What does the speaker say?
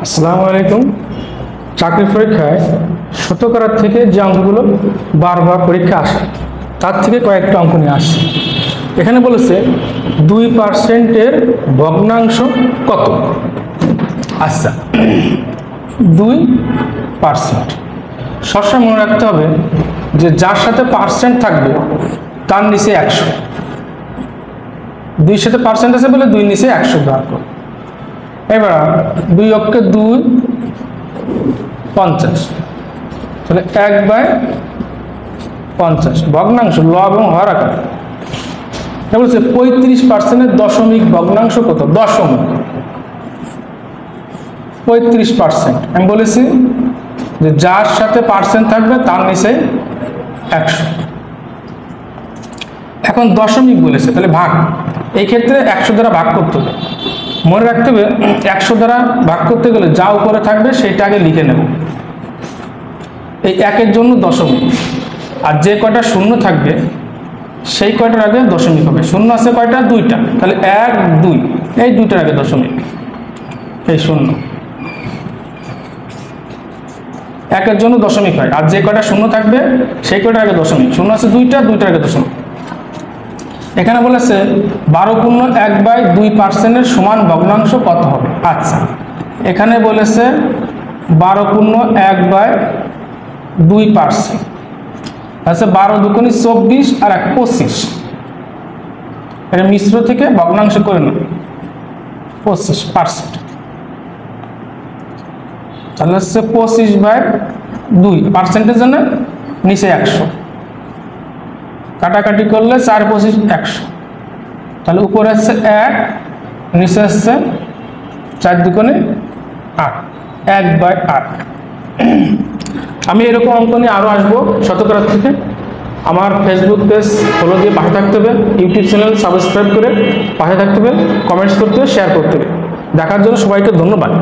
আসসালামু আলাইকুম। চাকরি পরীক্ষায় শতকরা থেকে যে অঙ্কগুলো বারবার পরীক্ষা আসে তার থেকে কয়েকটা অঙ্ক নিয়ে আসছে। এখানে বলেছে 2%-এর ভগ্নাংশ কত? আচ্ছা, 2%। সবসময় মনে রাখতে হবে যে যার সাথে পার্সেন্ট থাকবে তার নিচে 100। 2-র সাথে পার্সেন্ট আছে বলে 2 নিচে 100 বার করো। এবার 2 অক্ষে 2 50, তাহলে 1/50 ভগ্নাংশ লব এবং হর আকার। বলছে 35%-এর দশমিক ভগ্নাংশ কত? দশমিক 35%। আমি বলেছি যে যার সাথে পার্সেন্ট থাকবে তার নিচে 100। এখন দশমিক বলেছে, তাহলে ভাগ। এই ক্ষেত্রে 100 দ্বারা ভাগ করতে হবে। মনে রাখতে হবে 100 দ্বারা ভাগ করতে গেলে যা উপরে থাকবে সেটা আগে লিখে নেব। এই 1-এর জন্য দশমিক, আর যে কয়টা শূন্য থাকবে সেই কয়টার আগে দশমিক হবে। শূন্য আছে কয়টা? 2টা, তাহলে 1 2, এই 2টার আগে দশমিক। এই শূন্য 1-এর জন্য দশমিক হয়, আর যে কয়টা শূন্য থাকবে সেই কয়টার আগে দশমিক। শূন্য আছে 2টা, 2টার আগে দশমিক। এখানে বলেছে 12.1/2%-এর সমান ভগ্নাংশ কত হবে? আচ্ছা, এখানে বলেছে 12.1/2%। আচ্ছা, 12 দুগুণে 24 আর 1 25। এটা মিশ্র থেকে ভগ্নাংশ করে নেব 25%। তাহলে হচ্ছে 25/2 পার্সেন্টের জন্য নিচে 100, কাটাকাটি করলে 4 25 100, তাহলে উপরে আসছে 1, নিচে আসছে 4 দুগুণে 8, 1/8। আমি এরকম অঙ্ক নিয়ে আরও আসবো শতকরা থেকে। আমার ফেসবুক পেজ ফলো দিয়ে পাশে থাকতে হবে, ইউটিউব চ্যানেল সাবস্ক্রাইব করে পাশে থাকতে হবে, কমেন্টস করতে হবে, শেয়ার করতে হবে। দেখার জন্য সবাইকে ধন্যবাদ।